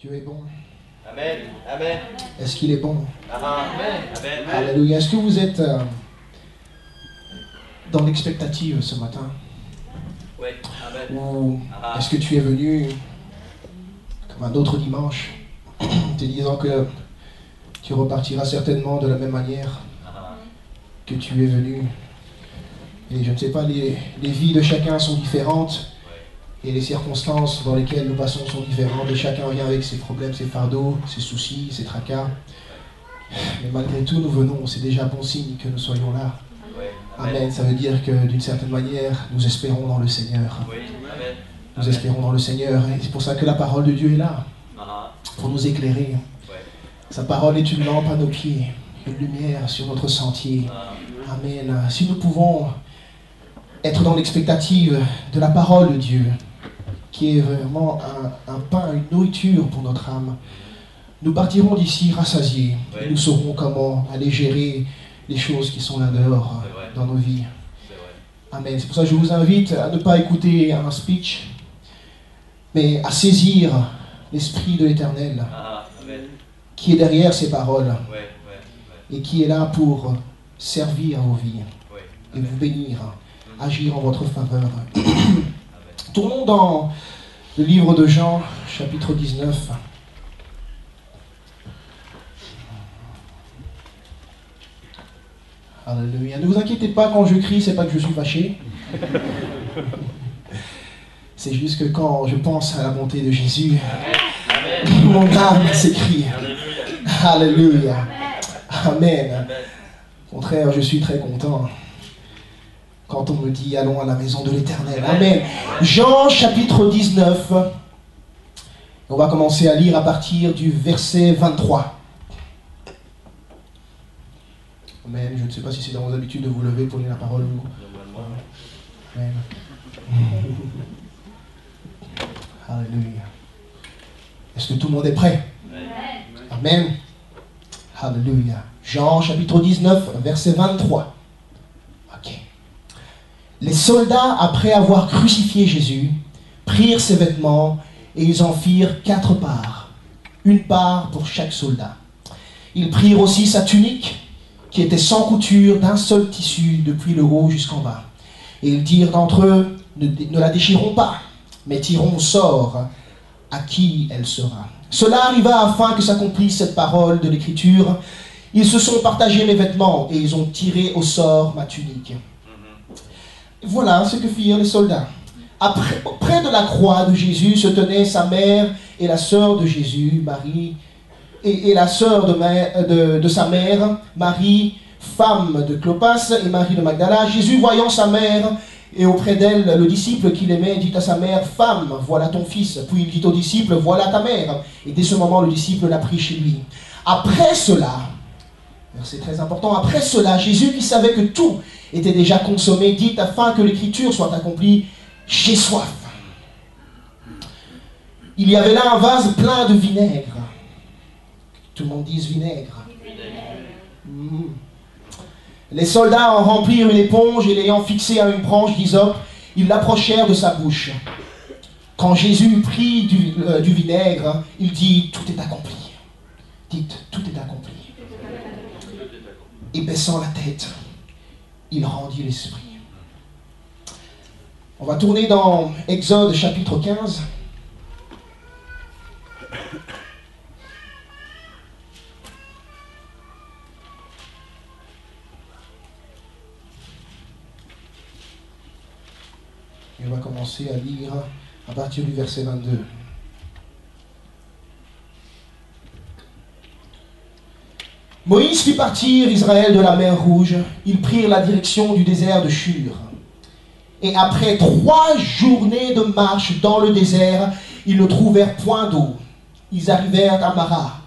Dieu est bon. Amen. Amen. Est-ce qu'il est bon? Amen. Amen. Alléluia. Est-ce que vous êtes dans l'expectative ce matin? Oui. Amen. Ou est-ce que tu es venu comme un autre dimanche, te disant que tu repartiras certainement de la même manière que tu es venu? Et je ne sais pas, les vies de chacun sont différentes. Et les circonstances dans lesquelles nous passons sont différentes. Et chacun vient avec ses problèmes, ses fardeaux, ses soucis, ses tracas. Mais malgré tout, nous venons. C'est déjà bon signe que nous soyons là. Amen. Ça veut dire que d'une certaine manière, nous espérons dans le Seigneur. Nous espérons dans le Seigneur. Et c'est pour ça que la parole de Dieu est là. Pour nous éclairer. Sa parole est une lampe à nos pieds. Une lumière sur notre sentier. Amen. Si nous pouvons être dans l'expectative de la parole de Dieu, qui est vraiment un pain, une nourriture pour notre âme, nous partirons d'ici rassasiés. Et nous saurons comment aller gérer les choses qui sont là dehors dans nos vies. Amen. C'est pour ça que je vous invite à ne pas écouter un speech, mais à saisir l'Esprit de l'Éternel qui est derrière ces paroles et qui est là pour servir vos vies et vous bénir, agir en votre faveur. Tournons dans le livre de Jean, chapitre 19. Alléluia. Ne vous inquiétez pas, quand je crie, c'est pas que je suis fâché. C'est juste que quand je pense à la bonté de Jésus, mon âme s'écrie. Alléluia. Amen. Au contraire, je suis très content quand on me dit « Allons à la maison de l'Éternel ». Amen. Jean chapitre 19. On va commencer à lire à partir du verset 23. Amen. Je ne sais pas si c'est dans vos habitudes de vous lever pour lire la parole. Amen. Alléluia. Est-ce que tout le monde est prêt? Amen. Alléluia. Jean chapitre 19, verset 23. Ok. Les soldats, après avoir crucifié Jésus, prirent ses vêtements et ils en firent 4 parts, une part pour chaque soldat. Ils prirent aussi sa tunique, qui était sans couture, d'un seul tissu, depuis le haut jusqu'en bas. Et ils dirent d'entre eux, ne la déchirons pas, mais tirons au sort à qui elle sera. Cela arriva afin que s'accomplisse cette parole de l'Écriture. Ils se sont partagés mes vêtements et ils ont tiré au sort ma tunique. Voilà ce que firent les soldats. Près de la croix de Jésus se tenaient sa mère et la sœur de Jésus, Marie, et la sœur de sa mère, Marie, femme de Clopas, et Marie de Magdala. Jésus, voyant sa mère et auprès d'elle le disciple qu'il aimait, dit à sa mère, « Femme, voilà ton fils. » Puis il dit au disciple, « Voilà ta mère. » Et dès ce moment, le disciple l'a pris chez lui. Après cela, c'est très important, après cela, Jésus, qui savait que tout était déjà consommé, dit, afin que l'Écriture soit accomplie, « J'ai soif. » Il y avait là un vase plein de vinaigre. Tout le monde dise vinaigre. Les soldats en remplirent une éponge et l'ayant fixée à une branche d'hysope, ils l'approchèrent de sa bouche. Quand Jésus prit du vinaigre, il dit, « Tout est accompli. » Dites, « Tout est accompli. » Et baissant la tête, il rendit l'esprit. On va tourner dans Exode chapitre 15. Et on va commencer à lire à partir du verset 22. Moïse fit partir Israël de la mer Rouge. Ils prirent la direction du désert de Shur. Et après 3 journées de marche dans le désert, ils ne trouvèrent point d'eau. Ils arrivèrent à Mara.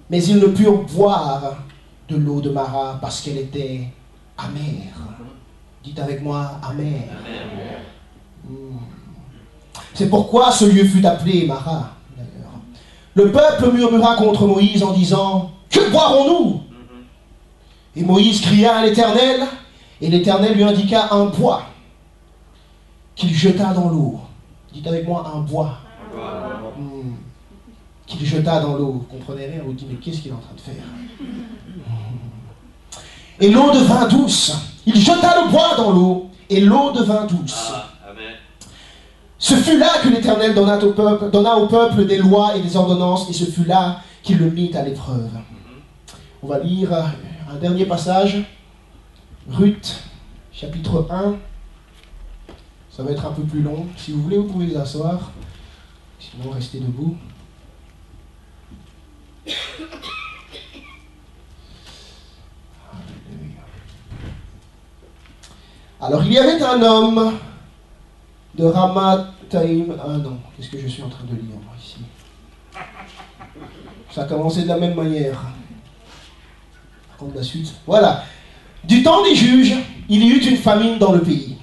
Mais ils ne purent boire de l'eau de Mara parce qu'elle était amère. Dites avec moi, amère. C'est pourquoi ce lieu fut appelé Mara, d'ailleurs. Le peuple murmura contre Moïse en disant, « Que boirons-nous » Et Moïse cria à l'Éternel, et l'Éternel lui indiqua un bois qu'il jeta dans l'eau. Dites avec moi, un bois. qu'il jeta dans l'eau. Vous comprenez rien, vous dites, mais qu'est-ce qu'il est en train de faire? Et l'eau devint douce. Il jeta le bois dans l'eau, et l'eau devint douce. Amen. Ce fut là que l'Éternel donna au peuple des lois et des ordonnances, et ce fut là qu'il le mit à l'épreuve. On va lire un dernier passage, Ruth, chapitre 1. Ça va être un peu plus long. Si vous voulez, vous pouvez vous asseoir. Sinon, restez debout. Alors, il y avait un homme de Ramathaïm. Ah non, qu'est-ce que je suis en train de lire, moi, ici? Ça a commencé de la même manière. Raconte la suite. Voilà. Du temps des juges, il y eut une famine dans le pays.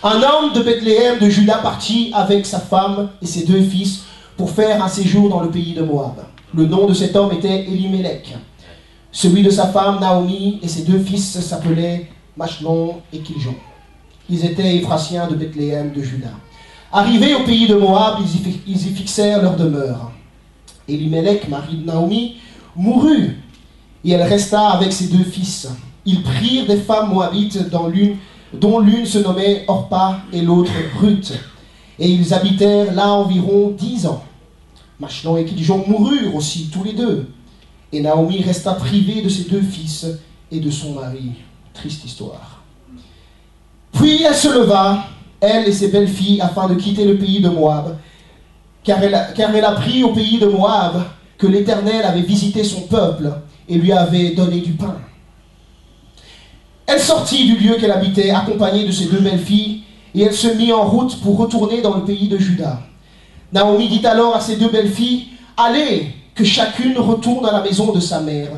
Un homme de Bethléem de Juda partit avec sa femme et ses 2 fils pour faire un séjour dans le pays de Moab. Le nom de cet homme était Elimelech. Celui de sa femme Naomi et ses 2 fils s'appelaient Machlon et Kiljon. Ils étaient Éphratiens de Bethléem de Juda. Arrivés au pays de Moab, ils y fixèrent leur demeure. Elimelech, mari de Naomi, mourut et elle resta avec ses 2 fils. Ils prirent des femmes moabites dont l'une se nommait Orpa et l'autre Ruth. Et ils habitèrent là environ 10 ans. Machlon et Kiljon moururent aussi tous les 2. Et Naomi resta privée de ses 2 fils et de son mari. Triste histoire. Puis elle se leva, elle et ses belles-filles, afin de quitter le pays de Moab, car elle apprit au pays de Moab que l'Éternel avait visité son peuple et lui avait donné du pain. Elle sortit du lieu qu'elle habitait, accompagnée de ses 2 belles-filles, et elle se mit en route pour retourner dans le pays de Juda. Naomi dit alors à ses 2 belles-filles, « Allez, que chacune retourne à la maison de sa mère,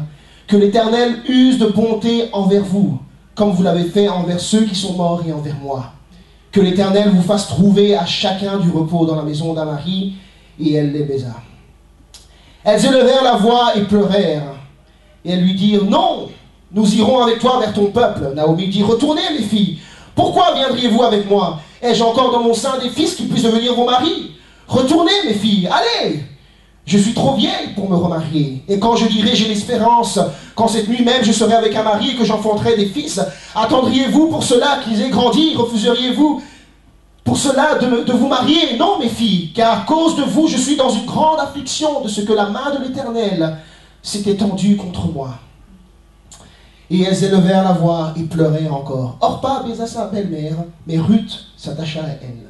que l'Éternel use de bonté envers vous, comme vous l'avez fait envers ceux qui sont morts et envers moi. Que l'Éternel vous fasse trouver à chacun du repos dans la maison d'un mari. » Et elle les baisa. Elles élevèrent la voix et pleurèrent. Et elles lui dirent, « Non, nous irons avec toi vers ton peuple. » Naomi dit, « Retournez, mes filles. Pourquoi viendriez-vous avec moi? Ai-je encore dans mon sein des fils qui puissent devenir vos maris? Retournez, mes filles, allez! Je suis trop vieille pour me remarier. Et quand je dirai j'ai l'espérance, quand cette nuit même je serai avec un mari et que j'enfanterai des fils, attendriez-vous pour cela qu'ils aient grandi? Refuseriez-vous pour cela de vous marier? Non, mes filles, car à cause de vous, je suis dans une grande affliction de ce que la main de l'Éternel s'est étendue contre moi. Et elles élevèrent la voix et pleurèrent encore. Orpa baisa sa belle-mère, mais Ruth s'attacha à elle.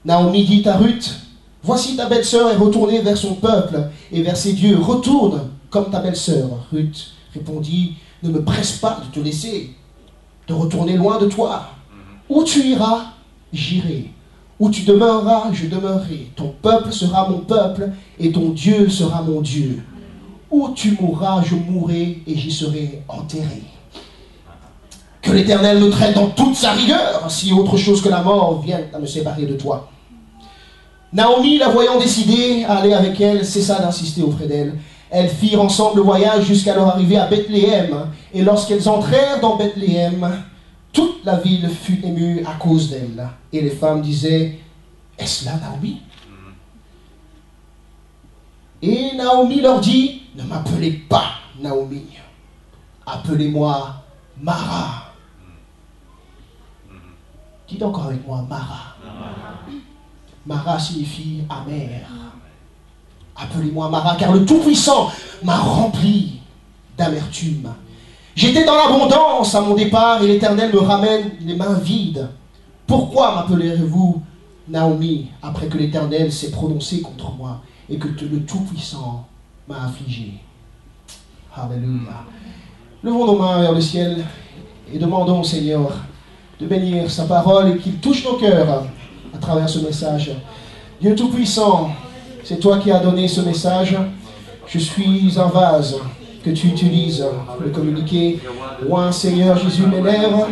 Naomi dit à Ruth, « Voici ta belle-sœur est retournée vers son peuple et vers ses dieux. Retourne comme ta belle-sœur. » Ruth répondit, « Ne me presse pas de te laisser, de retourner loin de toi. Où tu iras, j'irai. Où tu demeureras, je demeurerai. Ton peuple sera mon peuple et ton Dieu sera mon Dieu. Où tu mourras, je mourrai et j'y serai enterré. Que l'Éternel me traite dans toute sa rigueur, si autre chose que la mort vienne à me séparer de toi. » Naomi, la voyant décidée à aller avec elle, cessa d'insister auprès d'elle. Elles firent ensemble le voyage jusqu'à leur arrivée à Bethléem. Et lorsqu'elles entrèrent dans Bethléem, toute la ville fut émue à cause d'elles. Et les femmes disaient, « Est-ce là Naomi ?» Et Naomi leur dit, « Ne m'appelez pas Naomi, appelez-moi Mara. » Dites encore avec moi, Mara. Mara signifie amère. Appelez-moi Mara, car le Tout-Puissant m'a rempli d'amertume. J'étais dans l'abondance à mon départ et l'Éternel me ramène les mains vides. Pourquoi m'appellerez-vous Naomi après que l'Éternel s'est prononcé contre moi et que le Tout-Puissant m'a affligé? Alléluia. Levons nos mains vers le ciel et demandons au Seigneur de bénir sa parole et qu'il touche nos cœurs à travers ce message. Dieu Tout-Puissant, c'est toi qui as donné ce message. Je suis un vase que tu utilises pour le communiquer. Roi Seigneur Jésus, mes lèvres.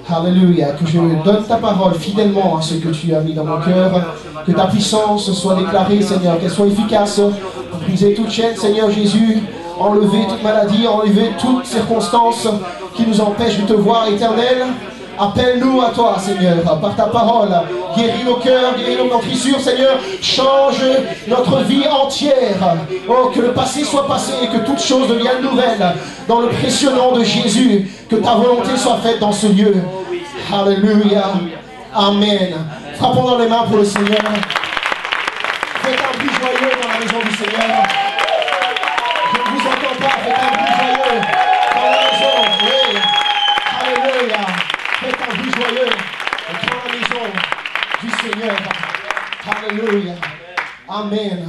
Alléluia. Que je donne ta parole fidèlement à ce que tu as mis dans mon cœur. Que ta puissance soit déclarée, Seigneur. Qu'elle soit efficace pour briser toute chaîne, Seigneur Jésus. Enlever toute maladie, enlever toute circonstance qui nous empêche de te voir, Éternel. Appelle-nous à toi, Seigneur, par ta parole. Guéris nos cœurs, guéris nos fissures, Seigneur. Change notre vie entière. Oh, que le passé soit passé et que toute chose devienne nouvelle. Dans le précieux nom de Jésus, que ta volonté soit faite dans ce lieu. Alléluia. Amen. Frappons dans les mains pour le Seigneur. Faites un bruit joyeux dans la maison du Seigneur. Je ne vous entends pas. Faites un bruit joyeux dans la maison. Oui. Alléluia. Faites un bruit joyeux dans la maison du Seigneur. Alléluia. Amen.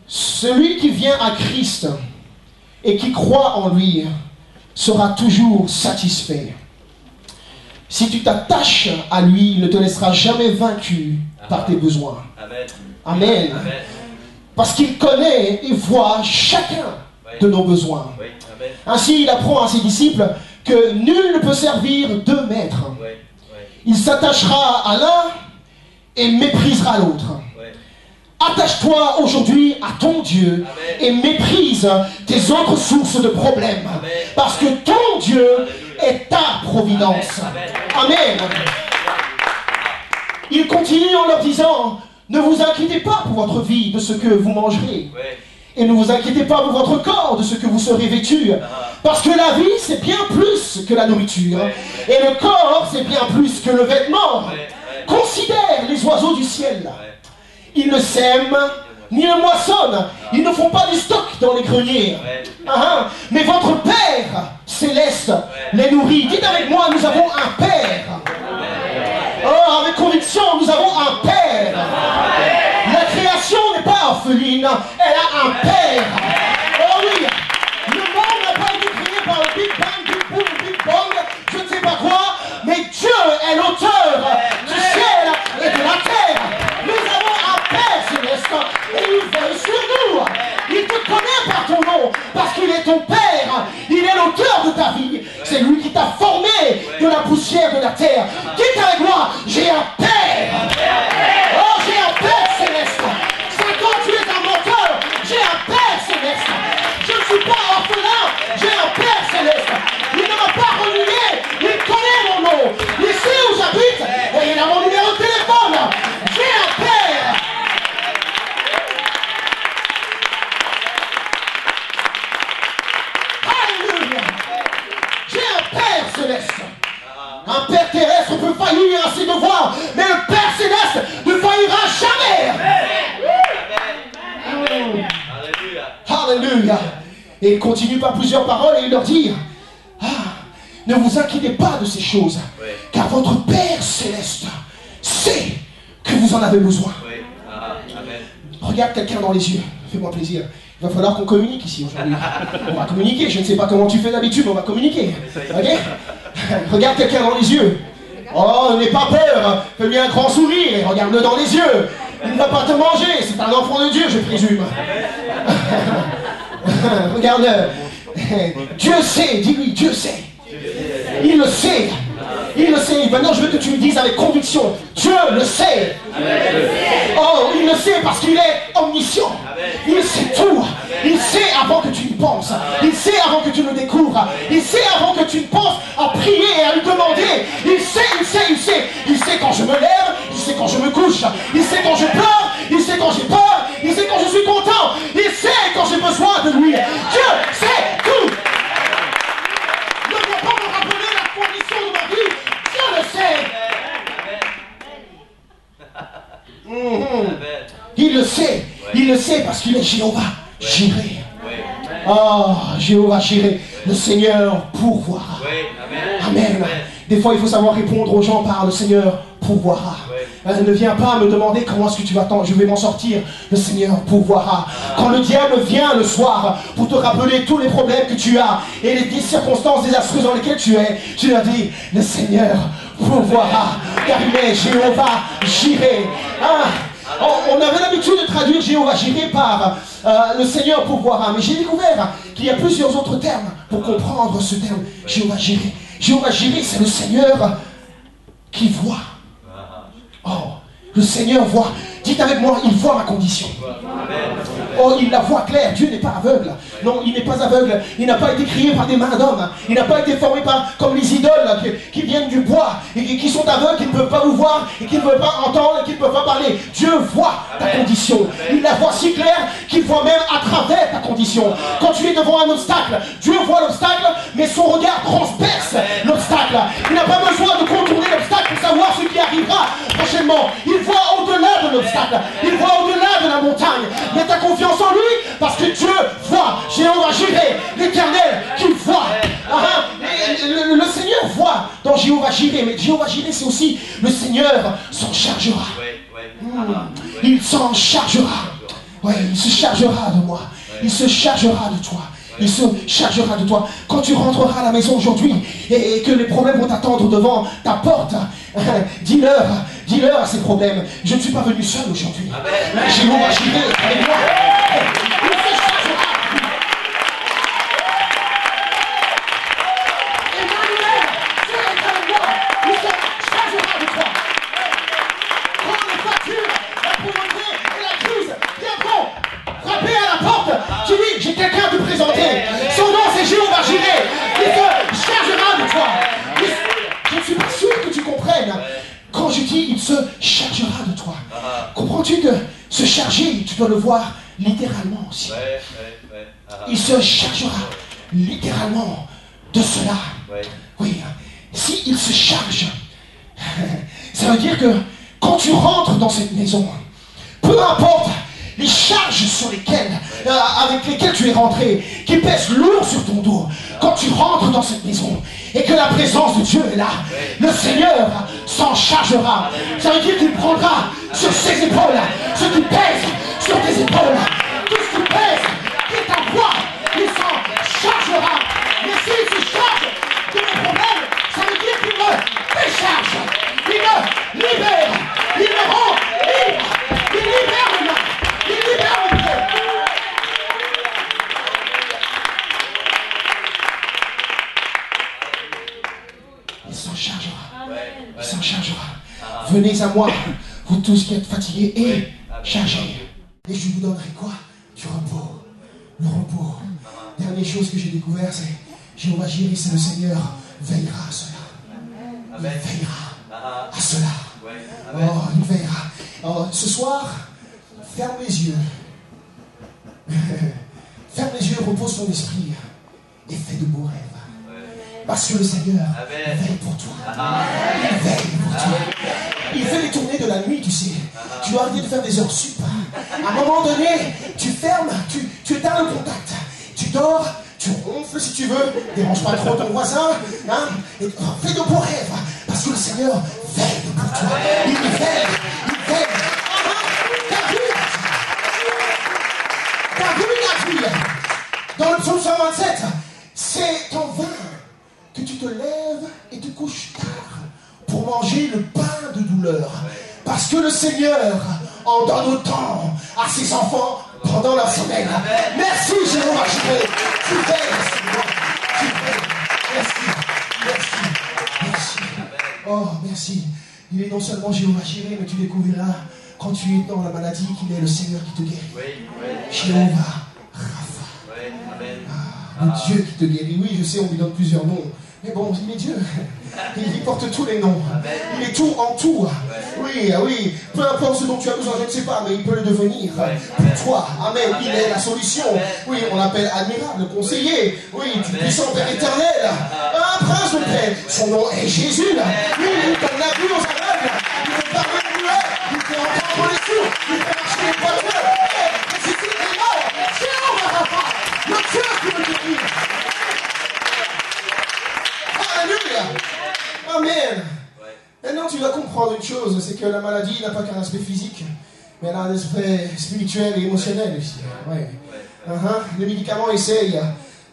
Celui qui vient à Christ et qui croit en lui sera toujours satisfait. Si tu t'attaches à lui, il ne te laissera jamais vaincu par tes besoins. Amen. Amen. Amen. Parce qu'il connaît et voit chacun de nos besoins. Oui. Ainsi, il apprend à ses disciples que nul ne peut servir deux maîtres. Oui. Il s'attachera à l'un et méprisera l'autre. Oui. Attache-toi aujourd'hui à ton Dieu. Amen. Et méprise tes autres sources de problèmes. Amen. Parce que ton Dieu est ta providence. Amen. Amen. Il continue en leur disant, ne vous inquiétez pas pour votre vie de ce que vous mangerez. Et ne vous inquiétez pas pour votre corps de ce que vous serez vêtu. Parce que la vie, c'est bien plus que la nourriture. Et le corps, c'est bien plus que le vêtement. Considère les oiseaux du ciel. Ils ne sèment ni ne moissonnent. Ils ne font pas du stock dans les greniers. Mais votre Père céleste les nourrit. Dites avec moi, nous avons un Père. Oh, avec conviction, nous avons un Père. La création n'est pas orpheline, elle a un Père. Oh oui, le monde n'a pas été créé par le Big Bang, Big Boom, Big Bang, je ne sais pas quoi, mais Dieu est l'auteur du ciel et de la terre. Nous avons un Père céleste et il veille sur nous. Il te connaît par ton nom parce qu'il est ton Père. Il est l'auteur de ta vie. C'est lui qui t'a formé de la poussière de la terre. Dites avec moi, j'ai un Père. Oh, j'ai un Père céleste. C'est quand tu es un menteur, j'ai un Père céleste. Je ne suis pas orphelin, j'ai un Père céleste. Il ne m'a pas renié, il connaît mon nom. Il sait où j'habite et il a mon numéro de téléphone. J'ai un Père. Alléluia. J'ai un Père céleste. Un Père terrestre peut faillir à ses devoirs, mais le Père céleste ne faillira jamais. Alléluia. Et il continue par plusieurs paroles et il leur dit, ne vous inquiétez pas de ces choses, car votre Père céleste sait que vous en avez besoin. Regarde quelqu'un dans les yeux, fais-moi plaisir. Il va falloir qu'on communique ici aujourd'hui. On va communiquer, je ne sais pas comment tu fais d'habitude, mais on va communiquer. Ok? Regarde quelqu'un dans les yeux. Oh, n'aie pas peur, fais-lui un grand sourire et regarde-le dans les yeux. Il ne va pas te manger, c'est un enfant de Dieu, je présume. Regarde-le. Dieu sait, dis-lui, Dieu sait. Il le sait. Il le sait. Maintenant, je veux que tu me dises avec conviction, Dieu le sait. Oh, il le sait parce qu'il est omniscient. Il sait tout. Il sait avant que tu y penses. Il sait avant que tu le découvres. Il sait avant que tu ne penses à prier et à lui demander. Il sait, il sait, il sait. Il sait quand je me lève. Il sait quand je me couche. Il sait quand je pleure. Il sait quand j'ai peur. Il sait quand je suis content. Il sait quand j'ai besoin de lui. Dieu sait tout. Ne dois pas me rappeler la condition de ma vie. Dieu le sait. Il le sait. Il le sait parce qu'il est Jéhovah Jireh. Oh, Jéhovah Jireh. Le Seigneur pourvoira. Amen. Des fois, il faut savoir répondre aux gens par le Seigneur pourvoira. Ne viens pas me demander comment est-ce que tu vas je vais m'en sortir. Le Seigneur pourvoira. Quand le diable vient le soir pour te rappeler tous les problèmes que tu as et les circonstances désastreuses dans lesquelles tu es, tu leur dis, le Seigneur pourvoira. Car il est Jéhovah Jireh. On avait l'habitude de traduire Jéhovah Jireh par le Seigneur pourvoira. Mais j'ai découvert qu'il y a plusieurs autres termes pour comprendre ce terme. Jéhovah Jireh. Jéhovah Jireh, c'est le Seigneur qui voit. Oh, le Seigneur voit. Dites avec moi, il voit ma condition. Oh, il la voit claire. Dieu n'est pas aveugle. Non, il n'est pas aveugle. Il n'a pas été créé par des mains d'hommes. Il n'a pas été formé comme les idoles qui viennent du bois et qui sont aveugles, qui ne peuvent pas vous voir et qui ne peuvent pas entendre et qui ne peuvent pas parler. Dieu voit ta condition. Il la voit si claire qu'il voit même à travers ta condition. Quand tu es devant un obstacle, Dieu voit l'obstacle, mais son regard transperce l'obstacle. Il n'a pas besoin de contourner l'obstacle pour savoir ce qui arrivera prochainement. Il voit au-delà de l'obstacle. Il voit au-delà de la montagne. Mets ta confiance en lui parce que Dieu voit. Jéhovah Jireh, l'Éternel, qui voit. Le Seigneur voit dans Jéhovah Jireh, mais Jéhovah Jireh, c'est aussi le Seigneur s'en chargera. Il s'en chargera. Ouais, il se chargera de moi. Il se chargera de toi. Il se chargera de toi. Quand tu rentreras à la maison aujourd'hui et que les problèmes vont t'attendre devant ta porte, dis-leur à ces problèmes. Je ne suis pas venu seul aujourd'hui. Jéhovah Jireh avec moi. Il se chargera. Emmanuel, tu es avec moi. Il se chargera de toi. Quand les factures, la pauvreté et la crise viendront frapper à la porte, tu dis, j'ai quelqu'un à te présenter. Son nom c'est Jéhovah Jireh. Il se chargera de toi. Je ne suis pas sûr que tu comprennes. Quand je dis il se chargera de toi, comprends-tu que se charger, tu dois le voir littéralement aussi. Il se chargera littéralement de cela. Oui, si il se charge, ça veut dire que quand tu rentres dans cette maison, peu importe les charges avec lesquelles tu es rentré, qui pèsent lourd sur ton dos, quand tu rentres dans cette maison et que la présence de Dieu est là, le Seigneur s'en chargera. Ça veut dire qu'il prendra sur ses épaules ce qui pèse sur tes épaules, tout ce qui pèse, qui est à toi, il s'en chargera. Mais s'il se charge de mes problèmes, ça veut dire qu'il me décharge, il me libère, il me rend libre, il libère le mal, il libère le cœur. Il s'en chargera. Il s'en chargera. Venez à moi, vous tous qui êtes fatigués et chargés. Et je vous donnerai quoi? Du repos. Le repos. Dernière chose que j'ai découvert, c'est Jéhovah Jireh, c'est le Seigneur, veillera à cela. Il veillera à cela. Oh, il veillera. Oh, ce soir, ferme les yeux. Ferme les yeux, repose ton esprit et fais de beaux rêves. Parce que le Seigneur veille pour toi. Il veille pour toi. Il fait les tournées de la nuit, tu sais. Tu dois arrêter de faire des heures sup. À un moment donné, tu fermes, tu éteins le contact. Tu dors, tu ronfles si tu veux. Dérange pas trop ton voisin. Hein, et fais de beaux rêves. Parce que le Seigneur veille pour toi. Il veille. Il veille. T'as vu la vie. Dans le psaume 127, c'est en vain que tu te lèves et te couches tard pour manger le pain de douleur. Parce que le Seigneur en donne autant à ses enfants pendant leur sommeil. Merci Jéhovah Jireh. Tu veilles, Seigneur. Tu veilles. Merci. Oh, merci. Il est non seulement Jéhovah Jireh, mais tu découvriras quand tu es dans la maladie qu'il est le Seigneur qui te guérit. Jéhovah Rapha. Le Dieu qui te guérit. Oui, je sais, on lui donne plusieurs noms. Mais bon, il est Dieu. Il porte tous les noms. Il est tout en tout. Oui, oui. Peu importe ce dont tu as besoin, je ne sais pas, mais il peut le devenir pour toi. Amen. Il est la solution. Oui, on l'appelle admirable, conseiller. Oui, du puissant Père éternel. Un prince de paix. Son nom est Jésus. Oui, il donne la vue aux aveugles. Il fait parler les muets. Il fait entendre les sourds. Il fait marcher les poissons. Et c'est tout est mort. Jéhovah Rapha. Le Dieu qui me guérit. Alléluia. Amen. Maintenant, tu dois comprendre une chose, c'est que la maladie n'a pas qu'un aspect physique, mais elle a un aspect spirituel et émotionnel aussi. Ouais. Les médicaments essayent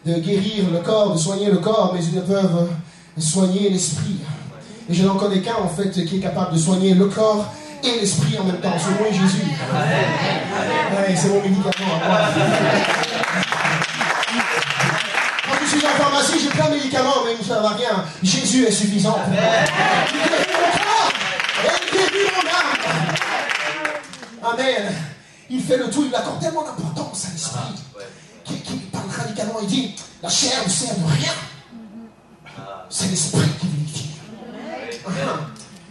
de guérir le corps, de soigner le corps, mais ils ne peuvent soigner l'esprit. Et je n'en connais qu'un, en fait, qui est capable de soigner le corps et l'esprit en même temps. Son nom est Jésus. Ouais, c'est mon médicament à moi. Je suis en pharmacie, j'ai plein de médicaments, mais ça ne va rien. Jésus est suffisant pour moi. Il guérit mon corps et il guérit mon âme. Amen. il fait le tout, il accorde tellement d'importance à l'esprit qu'il parle radicalement. Il dit, la chair ne sert de rien. C'est l'esprit qui vivifie.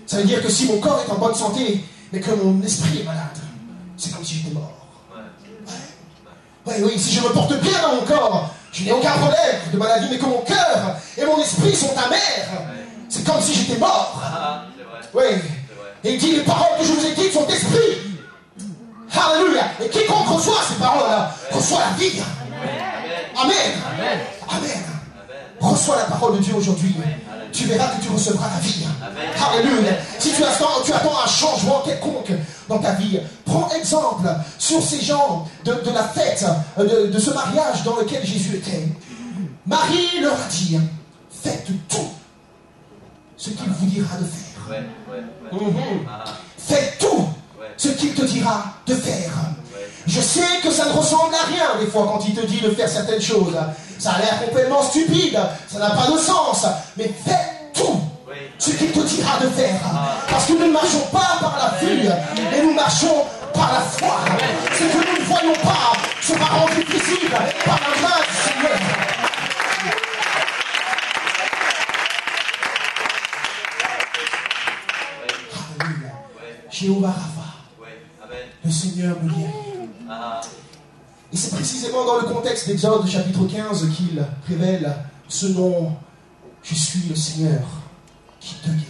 Ça veut dire que si mon corps est en bonne santé, mais que mon esprit est malade, c'est comme si j'étais mort. Oui, si je me porte bien dans mon corps, je n'ai aucun problème de maladie, mais que mon cœur et mon esprit sont amers, c'est comme si j'étais mort. Oui. Et il dit, les paroles que je vous ai dites sont esprit. Alléluia. Et quiconque reçoit ces paroles-là, reçoit la vie. Amen. Amen. Reçois la parole de Dieu aujourd'hui. Tu verras que tu recevras la vie. Alléluia. Si tu attends un changement quelconque dans ta vie, prends exemple sur ces gens de la fête, de ce mariage dans lequel Jésus était. Marie leur a dit, faites tout ce qu'il vous dira de faire. Faites tout ce qu'il te dira de faire. Je sais que ça ne ressemble à rien des fois quand il te dit de faire certaines choses. Ça a l'air complètement stupide, ça n'a pas de sens. Mais fais tout ce qu'il te dira de faire. Parce que nous ne marchons pas par la vue, mais nous marchons par la foi. Ce que nous ne voyons pas sera rendu visible par la main du Seigneur. Alléluia. Jéhovah Rapha, le Seigneur me guérit. Et c'est précisément dans le contexte d'Exode chapitre 15 qu'il révèle ce nom, je suis le Seigneur qui te guérit.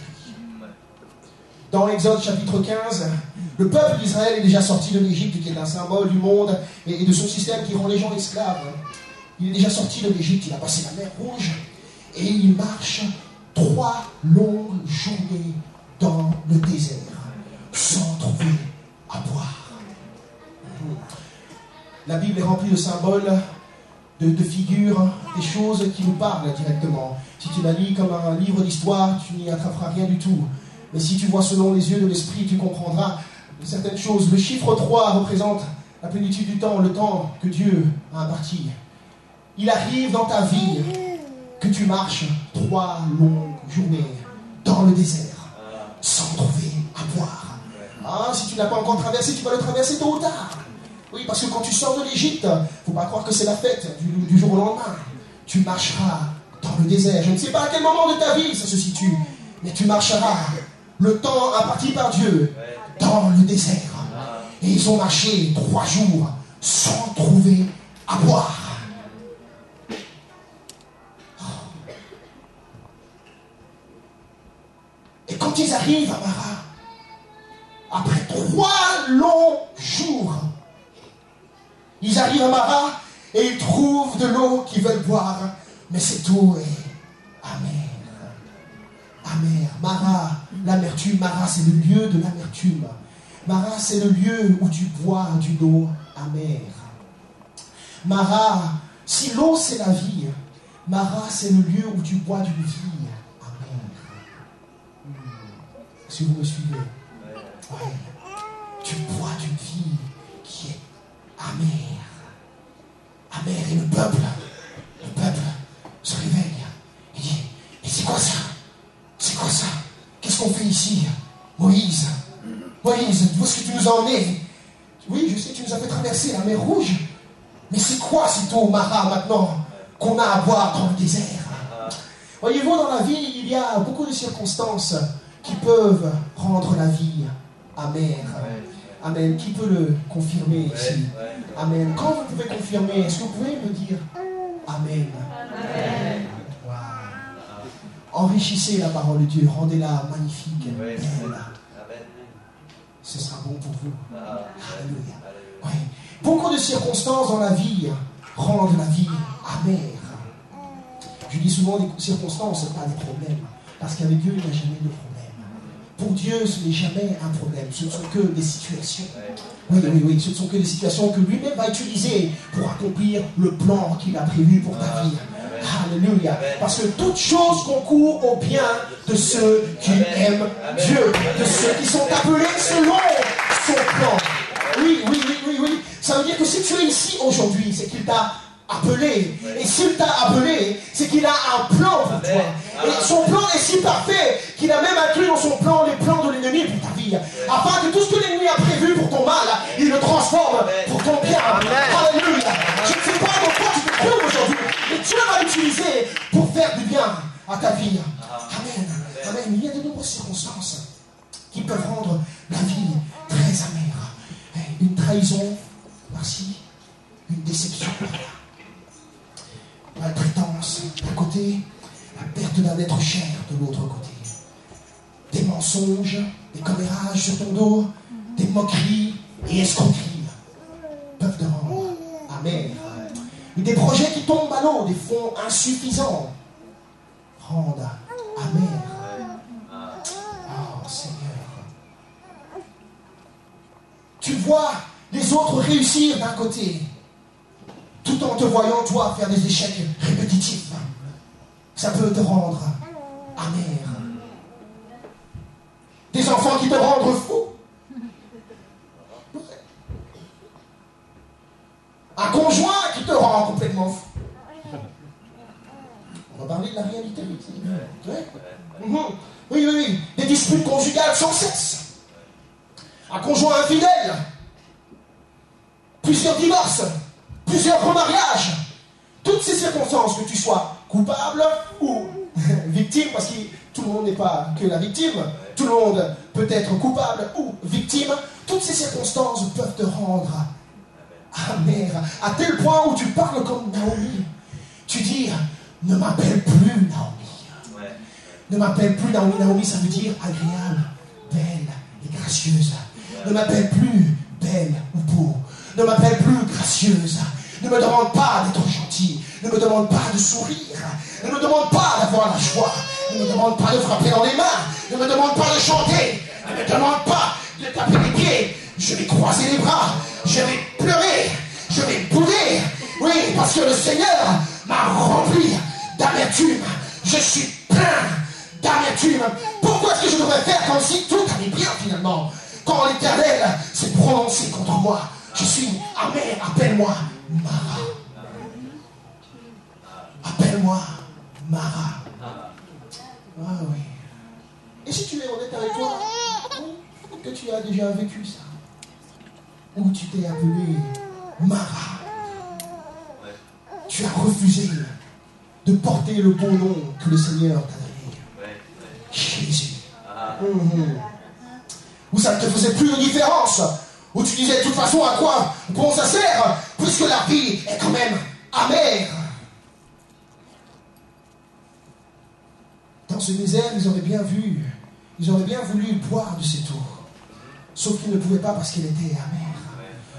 Dans Exode chapitre 15, le peuple d'Israël est déjà sorti de l'Égypte, qui est un symbole du monde et de son système qui rend les gens esclaves. Il est déjà sorti de l'Égypte, il a passé la mer Rouge et il marche 3 longues journées dans le désert sans trouver à boire. La Bible est remplie de symboles, de figures, des choses qui nous parlent directement. Si tu la lis comme un livre d'histoire, tu n'y attraperas rien du tout. Mais si tu vois selon les yeux de l'esprit, tu comprendras certaines choses. Le chiffre 3 représente la plénitude du temps, le temps que Dieu a imparti. Il arrive dans ta vie que tu marches 3 longues journées dans le désert sans trouver à boire. Ah, si tu ne l'as pas encore traversé, tu vas le traverser tôt ou tard. Oui, parce que quand tu sors de l'Égypte, il ne faut pas croire que c'est la fête du jour au lendemain. Tu marcheras dans le désert. Je ne sais pas à quel moment de ta vie ça se situe, mais tu marcheras le temps imparti par Dieu dans le désert. Et ils ont marché 3 jours sans trouver à boire. Et quand ils arrivent à Mara, après 3 longs jours, ils arrivent à Mara et ils trouvent de l'eau qu'ils veulent boire, mais cette eau est amère. Amère. Mara, l'amertume. Mara, c'est le lieu de l'amertume. Mara, c'est le lieu où tu bois d'une eau amère. Mara, si l'eau c'est la vie, Mara, c'est le lieu où tu bois d'une vie amère. Si vous me suivez, ouais. Tu bois d'une vie qui est amère. Amère. Et le peuple se réveille. Il dit, mais c'est quoi ça? C'est quoi ça? Qu'est-ce qu'on fait ici? Moïse, où est-ce que tu nous as emmenés? Oui, je sais, tu nous as fait traverser la mer Rouge. Mais c'est quoi cette eau Mara maintenant qu'on a à boire dans le désert? Voyez-vous, dans la vie, il y a beaucoup de circonstances qui peuvent rendre la vie amère. Amen. Qui peut le confirmer ici? Amen. Quand vous pouvez confirmer, est-ce que vous pouvez me dire Amen? Amen. Wow. Enrichissez la parole de Dieu, rendez-la magnifique, belle. Ce sera bon pour vous. Alléluia. Ouais. Beaucoup de circonstances dans la vie rendent la vie amère. Je dis souvent des circonstances, ce n'est pas des problèmes. Parce qu'avec Dieu, il n'y a jamais de problème. Pour Dieu, ce n'est jamais un problème. Ce ne sont que des situations. Oui. Ce ne sont que des situations que lui-même va utiliser pour accomplir le plan qu'il a prévu pour ta vie. Alléluia. Parce que toute chose concourt au bien de ceux qui aiment Dieu, de ceux qui sont appelés selon son plan. Oui. Ça veut dire que si tu es ici aujourd'hui, c'est qu'il t'a appelé. Et s'il t'a appelé, c'est qu'il a un plan pour toi. Et son plan est si parfait qu'il a même inclus dans son plan les plans de l'ennemi pour ta vie. Afin que tout ce que l'ennemi a prévu pour ton mal, il le transforme transforme pour ton bien. Alléluia. Je ne sais pas dans quoi tu te trouves aujourd'hui, mais Dieu va l'utiliser pour faire du bien à ta vie. Amen. Amen. Il y a de nombreuses circonstances qui peuvent rendre la vie très amère. Une trahison par-ci, une déception par-là. Maltraitance d'un côté, la perte d'un être cher de l'autre côté. Des mensonges, des commérages sur ton dos, des moqueries et escroqueries peuvent te rendre amer. Des projets qui tombent à l'eau, des fonds insuffisants rendent amer. Oh Seigneur. Tu vois les autres réussir d'un côté, tout en te voyant toi faire des échecs répétitifs. Ça peut te rendre amer. Des enfants qui te rendent fou. Un conjoint qui te rend complètement fou. On va parler de la réalité. Ouais. Oui, oui, oui. Des disputes conjugales sans cesse. Un conjoint infidèle. Plusieurs divorces. Plusieurs remariages. Toutes ces circonstances, que tu sois coupable ou victime, parce que tout le monde n'est pas que la victime, tout le monde peut être coupable ou victime, toutes ces circonstances peuvent te rendre amer, à tel point où tu parles comme Naomi. Tu dis, ne m'appelle plus Naomi. Ne m'appelle plus Naomi. Naomi, ça veut dire agréable, belle et gracieuse. Ne m'appelle plus belle ou beau. Ne m'appelle plus gracieuse. Ne me demande pas d'être gentil. Ne me demande pas de sourire. Ne me demande pas d'avoir la joie. Ne me demande pas de frapper dans les mains. Ne me demande pas de chanter. Ne me demande pas de taper les pieds. Je vais croiser les bras. Je vais pleurer. Je vais bouder. Oui, parce que le Seigneur m'a rempli d'amertume. Je suis plein d'amertume. Pourquoi est-ce que je devrais faire comme si tout allait bien finalement? Quand l'Éternel s'est prononcé contre moi, je suis amer. Appelle-moi Mara. Appelle-moi Mara. Ah oui. Et si tu es honnête avec toi, que tu as déjà vécu ça, où tu t'es appelé Mara, tu as refusé de porter le bon nom que le Seigneur t'a donné. Jésus. Où ça ne te faisait plus de différence, où tu disais de toute façon à quoi bon ça sert, puisque la vie est quand même amère. Dans ce misère, ils auraient bien voulu boire de cette eau. Sauf qu'ils ne pouvaient pas parce qu'elle était amère.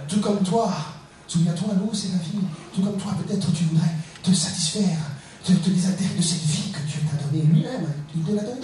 Tout comme toi, souviens-toi, l'eau c'est la vie. Tout comme toi, peut-être tu voudrais te satisfaire, te désaltérer de cette vie que Dieu t'a donnée lui-même. Il te l'a donné,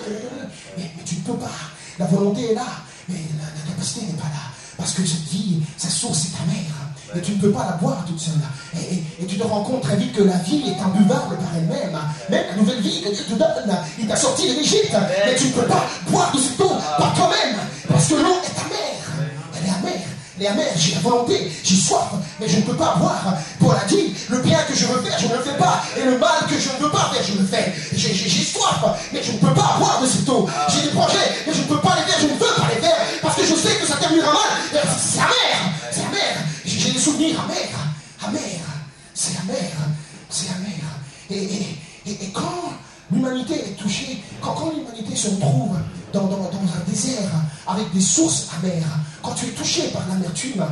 mais tu ne peux pas. La volonté est là, mais la capacité n'est pas là. Parce que cette vie, sa source est amère. Et tu ne peux pas la boire toute seule. Et tu te rends compte très vite que la vie est imbuvable par elle-même. Même la nouvelle vie que Dieu te donne, il t'a sorti de l'Égypte. Mais tu ne peux pas boire de cette eau par toi-même. Parce que l'eau est amère. Elle est amère. Elle est amère. J'ai la volonté, j'ai soif, mais je ne peux pas boire. Paul a dit, le bien que je veux faire, je ne le fais pas. Et le mal que je ne veux pas faire, je le fais. J'ai soif, mais je ne peux pas boire de cette eau. J'ai des projets, mais je ne peux pas les faire, je ne veux pas les faire. Parce que je sais que ça terminera mal. C'est amer. C'est amer. J'ai des souvenirs amers. C'est amer. C'est amer. Et quand l'humanité est touchée, quand l'humanité se retrouve dans un désert avec des sources amères, quand tu es touché par l'amertume,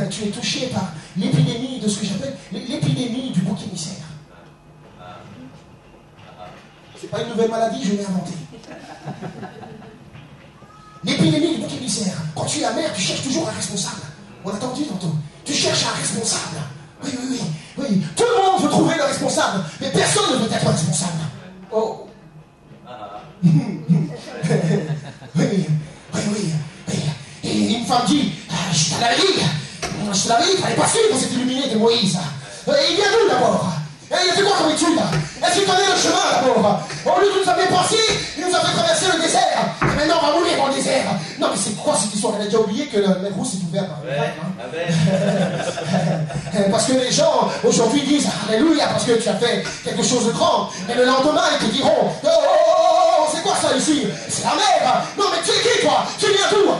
tu es touché par l'épidémie de ce que j'appelle l'épidémie du bouc émissaire. C'est pas une nouvelle maladie, je l'ai inventée. L'épidémie du bouc émissaire. Quand tu es amer, tu cherches toujours un responsable. On l'a entendu tantôt. Tu cherches un responsable. Oui. Tout le monde veut trouver le responsable, mais personne ne veut être responsable. Oh. Oui. Et une femme dit, je te l'avais dit, il fallait pas suivre cet illuminé de Moïse. Il vient d'où d'abord? Il a fait quoi comme étude? Est-ce qu'il connaît le chemin d'abord? Au lieu de nous amener par-ci, il nous a fait traverser le désert. Et maintenant on va mourir dans le désert. Non mais c'est quoi cette histoire? Elle a déjà oublié que la mer Rouge s'est ouverte. Parce que les gens aujourd'hui disent Alléluia parce que tu as fait quelque chose de grand. Et le lendemain ils te diront oh, c'est quoi ça ici? C'est la mer. Non mais tu es qui toi? Tu viens d'où?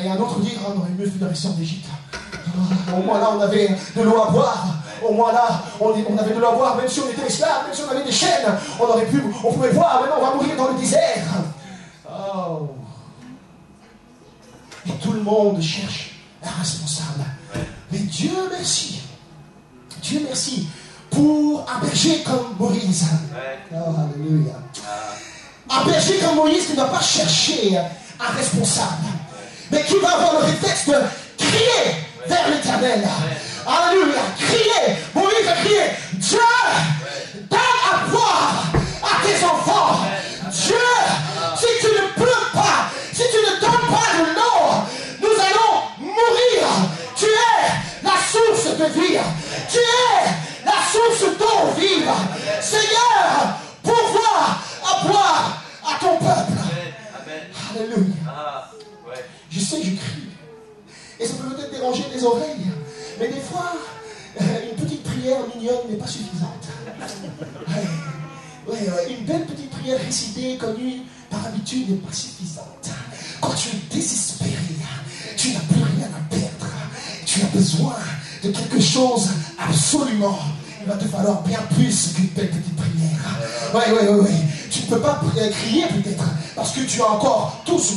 Et un autre dit oh, on aurait mieux fait de rester en Égypte. Au moins là, on avait de l'eau à boire. Au moins là, on avait de l'eau à boire, même si on était esclaves, même si on avait des chaînes, on pouvait voir. Maintenant, on va mourir dans le désert. Oh. Et tout le monde cherche un responsable. Mais Dieu merci. Dieu merci pour un berger comme Moïse. Oh, alléluia. Un berger comme Moïse qui ne va pas chercher un responsable, mais qui va avoir le réflexe de crier vers l'Éternel. Alléluia. Crier. Moïse a crié. Dieu, donne à boire à tes enfants. Dieu, si tu ne pleures pas, si tu ne donnes pas de l'eau, nous allons mourir. Tu es la source de vie. Tu es la source d'eau vive. Seigneur, pourvois à boire à ton peuple. Alléluia. Je sais, je crie. Et ça peut peut-être déranger les oreilles. Mais des fois, une petite prière mignonne n'est pas suffisante. Une belle petite prière récitée, connue par habitude, n'est pas suffisante. Quand tu es désespéré, tu n'as plus rien à perdre. Tu as besoin de quelque chose absolument. Il va te falloir bien plus qu'une belle petite prière. Oui. Tu ne peux pas crier peut-être, parce que tu as encore tout ce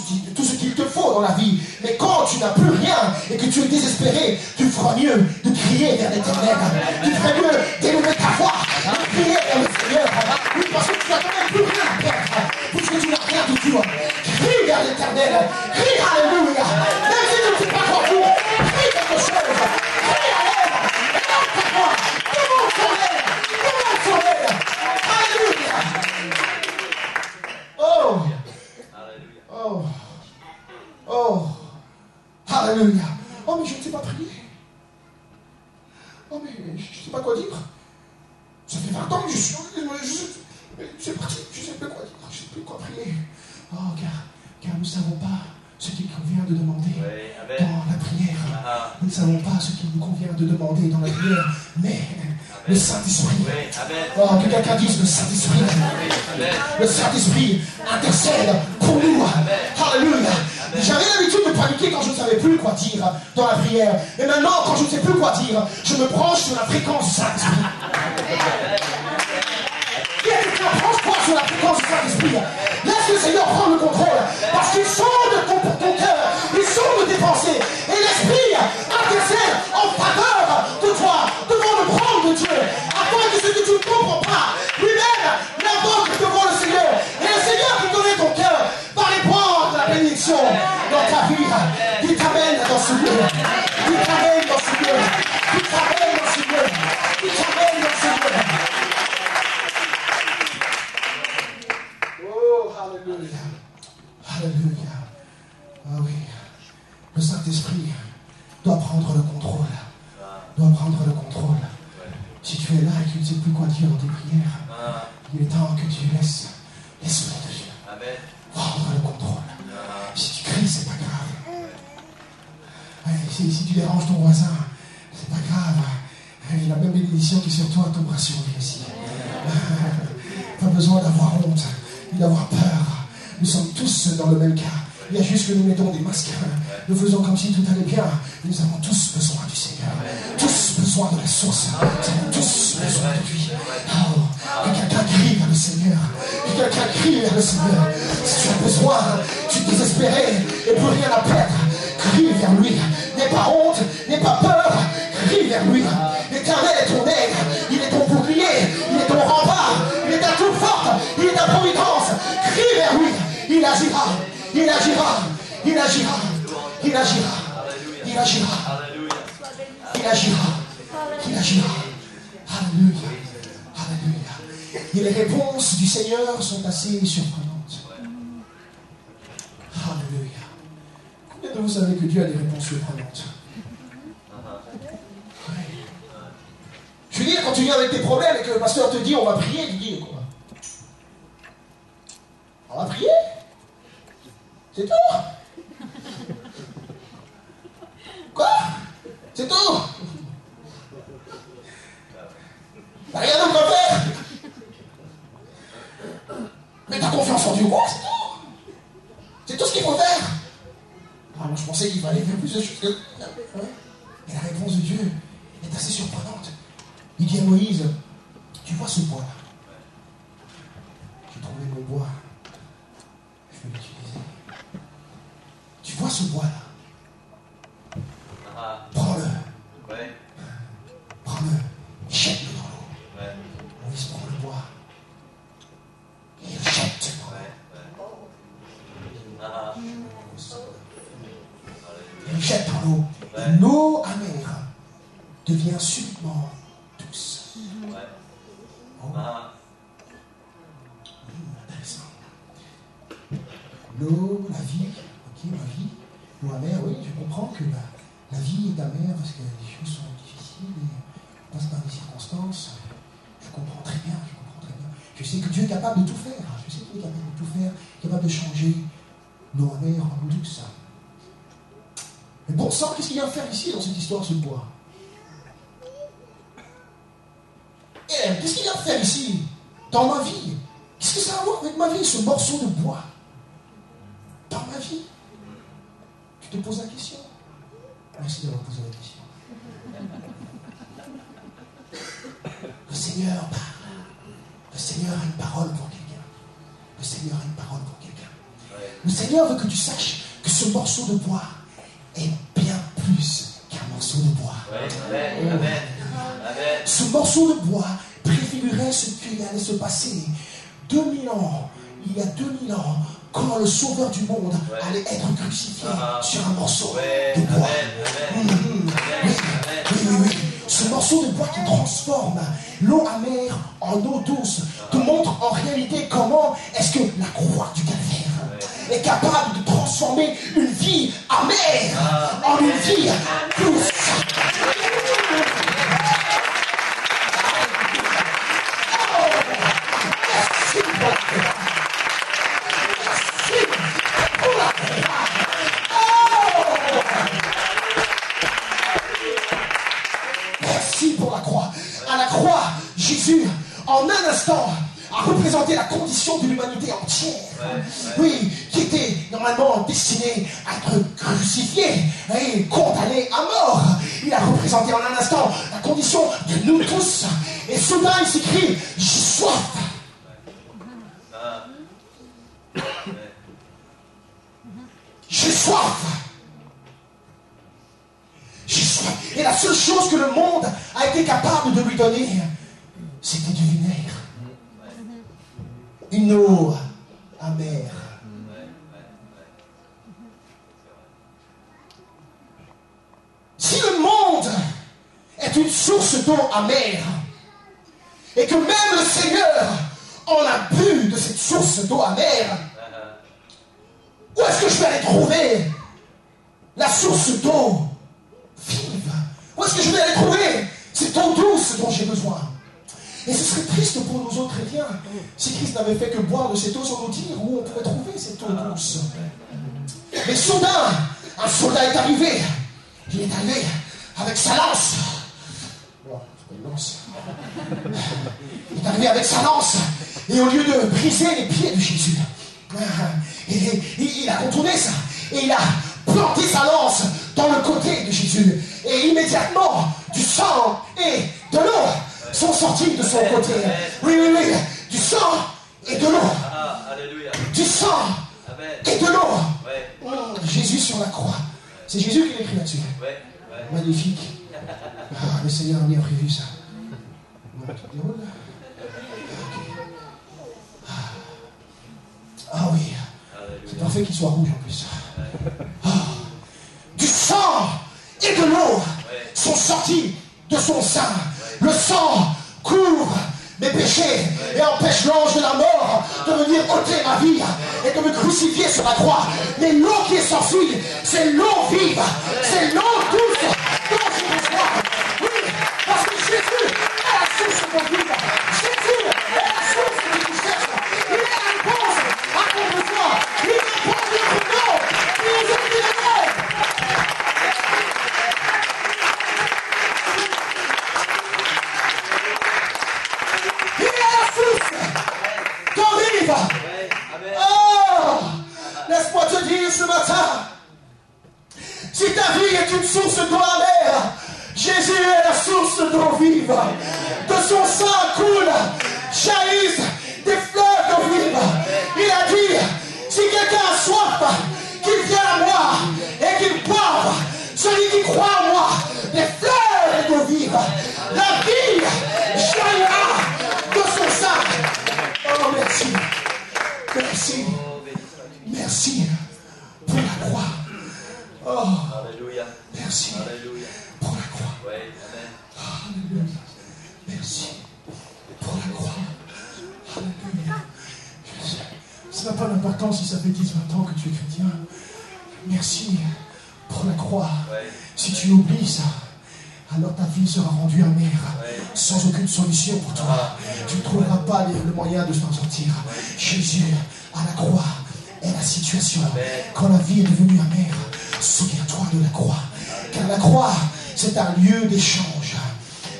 qu'il te faut dans la vie. Mais quand tu n'as plus rien et que tu es désespéré, tu feras mieux de crier vers l'Éternel. Tu feras mieux d'élever ta voix, de crier vers le Seigneur. Oui, parce que tu n'as quand même plus rien à perdre, puisque tu n'as rien du tout. Crie vers l'Éternel. Crie Alléluia. Même si tu ne sais pas quoi dire, crie quelque chose. Crie à l'aide. Lève ta voix. Demande son aide. Demande son aide. Alléluia. Alléluia. Oh, mais je ne sais pas prier. Oh, mais je ne sais pas quoi dire. Ça fait 20 ans que je suis... C'est parti, je ne sais plus quoi dire. Je ne sais plus quoi prier. Oh, car nous ne savons pas ce qu'il convient de demander dans la prière. Nous ne savons pas ce qu'il nous convient de demander dans la prière. Mais le Saint-Esprit. Oh, que quelqu'un dise le Saint-Esprit. Le Saint-Esprit intercède pour nous. Alléluia. J'avais l'habitude de paniquer quand je ne savais plus quoi dire dans la prière. Et maintenant, quand je ne sais plus quoi dire, je me branche sur la fréquence du Saint-Esprit. Branche-toi sur la fréquence du Saint-Esprit. Laisse le Seigneur prendre le contrôle. Parce qu'il sonde ton cœur. Il sonde tes pensées. Et l'Esprit intercède en faveur de toi, devant le trône de Dieu. Afin que ce que tu ne comprends pas, lui-même l'invoque devant le Seigneur. Et le Seigneur qui connaît ton cœur va répondre la bénédiction dans ta vie. Il t'amène dans ce lieu. Il t'amène dans ce lieu. Il t'amène dans ce lieu. Il t'amène dans ce lieu. Alléluia. Alléluia. Ah oui. Le Saint-Esprit doit prendre le contrôle. Doit prendre le contrôle. Si tu es là et que tu ne sais plus quoi dire dans tes prières, il est temps que tu laisses l'Esprit de Dieu prendre le contrôle. Si tu cries, c'est pas grave. Si tu déranges ton voisin, c'est pas grave. La même bénédiction qui est sur toi tombera sur lui aussi. Pas besoin d'avoir honte, ni d'avoir peur. Nous sommes tous dans le même cas. Il y a juste que nous mettons des masques. Nous faisons comme si tout allait bien. Nous avons tous besoin du Seigneur. Tous besoin de la source. Nous avons tous besoin de lui. Oh, que quelqu'un crie vers le Seigneur. Que quelqu'un crie vers le Seigneur. Si tu as besoin, tu es désespéré et plus rien à perdre, crie vers lui. N'aie pas honte, n'aie pas peur. Crie vers lui. L'Éternel est ton aide. Il est ton bouclier. Il est ton rempart. Il est ta toute forte. Il est ta providence. Crie vers lui. Il agira. Il agira. Il agira. Il agira. Il agira. Il agira. Il agira. Alléluia. Alléluia. Et les réponses du Seigneur sont assez surprenantes. Alléluia. Combien de vous savez que Dieu a des réponses surprenantes? Je veux dire, quand tu viens avec tes problèmes et que le pasteur te dit on va prier, tu dis quoi? On va prier? C'est tout? Quoi? C'est tout? T'as rien d'autre à faire? Mais t'as confiance en Dieu, quoi? C'est tout? C'est tout ce qu'il faut faire? Ah, moi je pensais qu'il fallait faire plus de choses que... Mais la réponse de Dieu est assez surprenante. Il dit à Moïse, tu vois ce bois-là? J'ai trouvé mon bois. Je vais l'utiliser. Tu vois ce bois-là? Prends-le. Prends-le. Jette-le dans l'eau. Moïse prend le bois. Et il le jette dans l'eau. Il le jette dans l'eau. Et l'eau amère devient subitement douce. Oh. Intéressant. L'eau, la vie, ok, la vie, l'eau amère, oui, je comprends que la vie est amère parce que les choses sont difficiles et on passe par des circonstances. Je comprends très bien, je comprends très bien. Je sais que Dieu est capable de tout faire, je sais qu'il est capable de tout faire, capable de changer l'eau amère en eau douce. Mais bon sang, qu'est-ce qu'il vient faire ici dans cette histoire, ce bois? Qu'est-ce qu'il vient faire ici, dans ma vie? Qu'est-ce que ça a à voir avec ma vie, ce morceau de bois? Dans ma vie? Tu te poses la question? Merci d'avoir posé la question. Le Seigneur parle. Le Seigneur a une parole pour quelqu'un. Le Seigneur a une parole pour quelqu'un. Le Seigneur veut que tu saches que ce morceau de bois est bien plus qu'un morceau de bois. Amen. Ce morceau de bois préfigurait ce qui allait se passer 2000 ans, il y a 2000 ans, quand le Sauveur du monde allait être crucifié sur un morceau de bois. Oui. Ce morceau de bois qui transforme l'eau amère en eau douce te montre en réalité comment est-ce que la croix du calvaire est capable de transformer une vie amère en une vie douce. Jésus, en un instant, a représenté la condition de l'humanité entière. Oui, qui était normalement destinée à être crucifiée et condamnée à mort. Il a représenté en un instant la condition de nous tous. Et soudain, il s'écrit, j'ai soif. J'ai soif. J'ai soif. Et la seule chose que le monde a été capable de lui donner, c'était du vinaigre. Une eau amère. Si le monde est une source d'eau amère, et que même le Seigneur en a bu de cette source d'eau amère, où est-ce que je vais aller trouver la source d'eau vive? Où est-ce que je vais aller trouver cette eau douce dont j'ai besoin? Et ce serait triste pour nous autres chrétiens si Christ n'avait fait que boire de cette eau sans nous dire où on pourrait trouver cette eau douce. Mais soudain, un soldat est arrivé. Il est arrivé avec sa lance. Oh, c'est pas une lance. Il est arrivé avec sa lance. Et au lieu de briser les pieds de Jésus, il a contourné ça. Et il a planté sa lance dans le côté de Jésus. Et immédiatement, du sang et de l'eau sont sortis de son côté. Oui. Du sang et de l'eau. Du sang et de l'eau. Jésus sur la croix. C'est Jésus qui l'écrit là-dessus. Magnifique. Le Seigneur a bien prévu ça. Tout déroule. Ah oui. C'est parfait qu'il soit rouge en plus. Du sang et de l'eau sont sortis de son sein. Le sang couvre mes péchés et empêche l'ange de la mort de venir ôter ma vie et de me crucifier sur la croix. Mais l'eau qui est sortie, c'est l'eau vive, c'est l'eau douce dont j'ai besoin. Oui, parce que Jésus est la source de vie. Jésus est la source que tu cherches. Il est la réponse à ton besoin. Il répond de ton nom. Il nous a dit le nom. Oh, laisse-moi te dire ce matin, si ta vie est une source d'eau amère, Jésus est la source d'eau vive. De son sang coule, jaillissent des fleuves d'eau vive. Il a dit, si quelqu'un a soif, qu'il vienne à moi et qu'il boive. Celui qui croit en moi, des fleuves d'eau vive. La vie jaillira de son sang. Oh, merci. Merci. Merci pour la croix. Oh, Alléluia. merci Alléluia. pour la croix. Oui, amen. Alléluia. Merci pour la croix. Alléluia. Ça n'a pas d'importance si ça fait 10-20 ans que tu es chrétien. Merci pour la croix. Oui. Si tu oublies ça, alors ta vie sera rendue amère, Oui. sans aucune solution pour toi. Tu ne trouveras pas le moyen de s'en sortir. Jésus, à la croix, est la situation. Quand la vie est devenue amère, souviens-toi de la croix. Car la croix, c'est un lieu d'échange.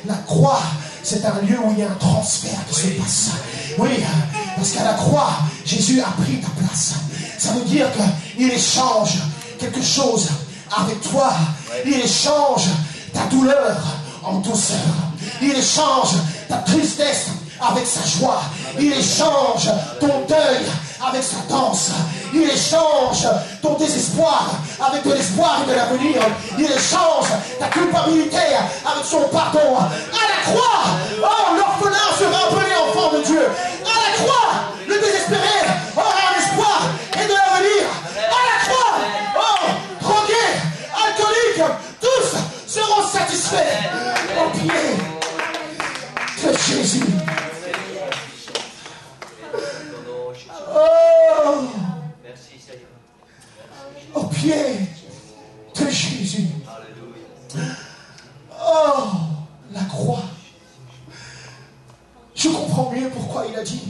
La croix, c'est un lieu où il y a un transfert qui se passe. Oui, parce qu'à la croix, Jésus a pris ta place. Ça veut dire qu'il échange quelque chose avec toi. Il échange ta douleur en douceur. Il échange ta tristesse avec sa joie. Il échange ton deuil avec sa danse. Il échange ton désespoir avec de l'espoir et de l'avenir. Il échange ta culpabilité avec son pardon. À la croix, oh, l'orphelin sera appelé enfant de Dieu. À la croix, le désespéré aura un espoir et de l'avenir. À la croix, oh, drogué, alcoolique, tous seront satisfaits au pied de Jésus. Oh, Merci Seigneur. au pied de Jésus. Alléluia. Oh, la croix. Je comprends mieux pourquoi il a dit,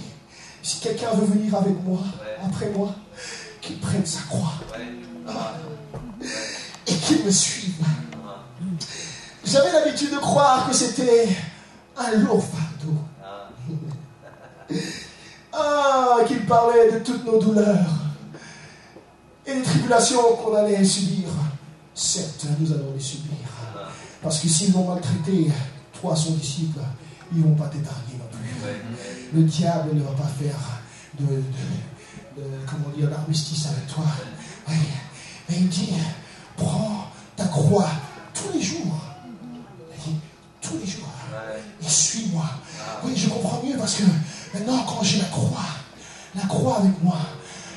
si quelqu'un veut venir avec moi, après moi, qu'il prenne sa croix. Et qu'il me suive. J'avais l'habitude de croire que c'était un lourd fardeau. Ah, qu'il parlait de toutes nos douleurs et des tribulations qu'on allait subir. Certes, nous allons les subir. Parce que s'ils vont maltraiter toi, son disciple, ils ne vont pas t'épargner non plus. Le diable ne va pas faire comment dire, l'armistice avec toi. Oui. Mais il dit, prends ta croix tous les jours. Il dit, tous les jours. Et suis-moi. Oui, je comprends mieux parce que maintenant, quand j'ai la croix avec moi,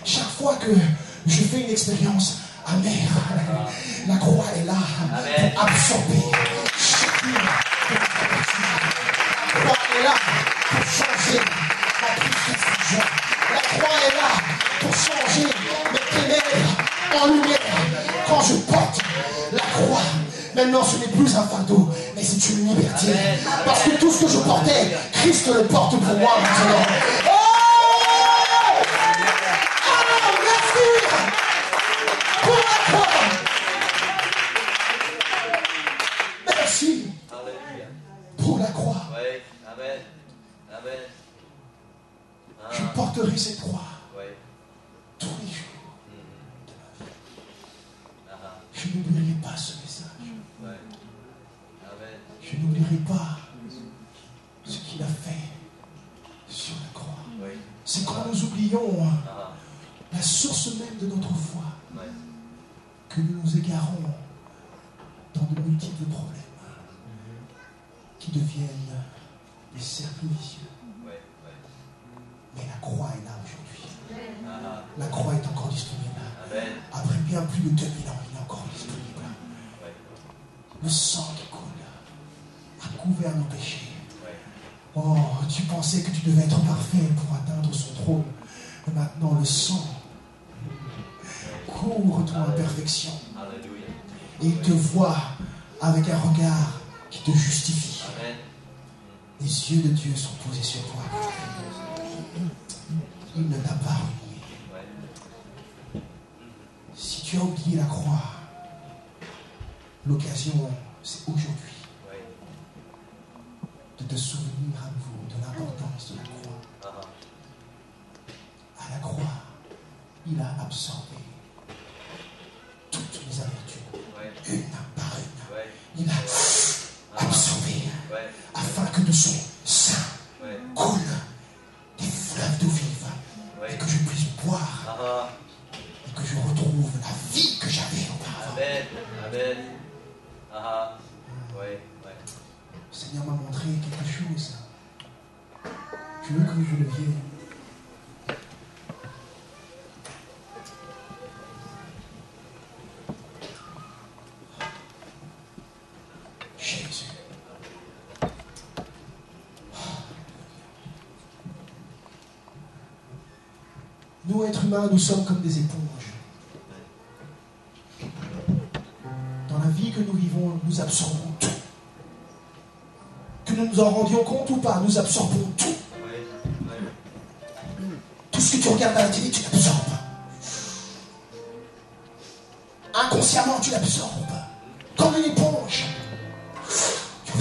chaque fois que je fais une expérience amère, la croix est là pour absorber chacune de tes personnes. La croix est là pour changer ma tristesse en joie. La croix est là pour changer mes ténèbres en lumière. Quand je porte la croix, maintenant ce n'est plus un fardeau, mais c'est une liberté. Parce que tout ce que je portais, Christ le porte pour moi maintenant. Merci pour la croix. Je porterai cette croix tous les jours de ma vie. Je n'oublierai pas ce message. Je n'oublierai pas ce qu'il a fait sur la croix. C'est quand nous oublions la source même de notre foi que nous nous égarons dans de multiples problèmes qui deviennent des cercles vicieux. Mais la croix est là aujourd'hui. La croix est encore disponible. Après bien plus de 2000 ans, il est encore disponible. Le sang qui coule a couvert nos péchés. Oh, tu pensais que tu devais être parfait pour atteindre son trône. Mais maintenant, le sang couvre ton imperfection. Et il te voit avec un regard qui te justifie. Les yeux de Dieu sont posés sur toi. Il ne t'a pas renié. Si tu as oublié la croix, l'occasion, c'est aujourd'hui de te souvenir à nouveau de l'importance de la croix. À la croix, il a absorbé toutes les amertumes, une par une. Il a de son sein coule des fleuves d'eau vive. Et que je puisse boire. Et que je retrouve la vie que j'avais auparavant. Amen. Amen. Le Seigneur m'a montré quelque chose. Je veux que vous le leviez. Jésus. Nous, êtres humains, nous sommes comme des éponges. Dans la vie que nous vivons, nous absorbons tout. Que nous nous en rendions compte ou pas, nous absorbons tout. Tout ce que tu regardes à la télé, tu l'absorbes. Inconsciemment, tu l'absorbes. Comme une éponge. Tu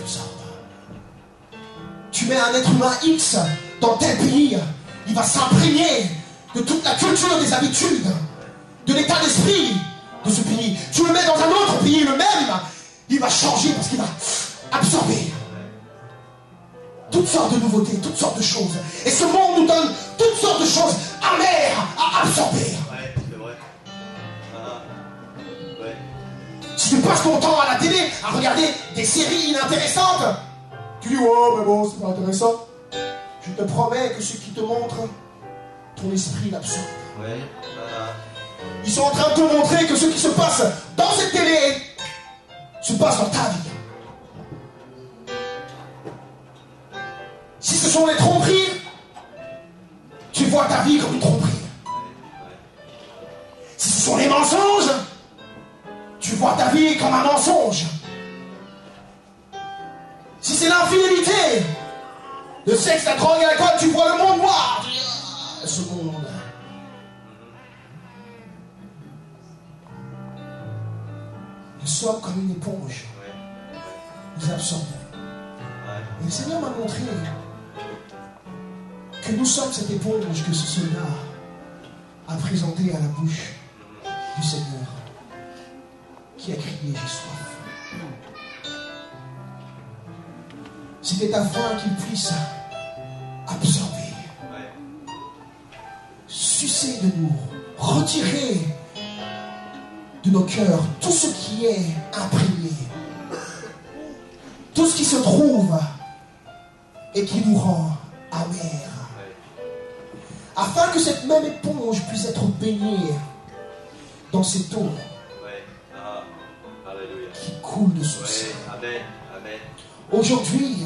absorbes. Tu mets un être humain X dans tel pays, il va s'imprégner de toute la culture, des habitudes, de l'état d'esprit de ce pays. Tu le mets dans un autre pays, le même, il va changer parce qu'il va absorber toutes sortes de nouveautés, toutes sortes de choses. Et ce monde nous donne toutes sortes de choses amères à absorber. Si tu passes ton temps à la télé à regarder des séries inintéressantes, tu dis oh mais bon c'est pas intéressant. Je te promets que ce qui te montre, ton esprit l'absorbe. Ils sont en train de te montrer que ce qui se passe dans cette télé se passe dans ta vie. Si ce sont les tromperies, tu vois ta vie comme une tromperie. Si ce sont les mensonges, tu vois ta vie comme un mensonge. Si c'est l'infidélité, le sexe, la drogue et l'alcool, tu vois le monde noir. Ce monde. Nous sommes comme une éponge. Nous absorbons. Et le Seigneur m'a montré que nous sommes cette éponge que ce soldat a présentée à la bouche du Seigneur, qui a crié j'ai soif. C'était afin qu'il puisse absorber, sucer de nous, retirer de nos cœurs tout ce qui est imprégné, tout ce qui se trouve et qui nous rend amers, afin que cette même éponge puisse être baignée dans cette eau qui coule de son sein. Aujourd'hui,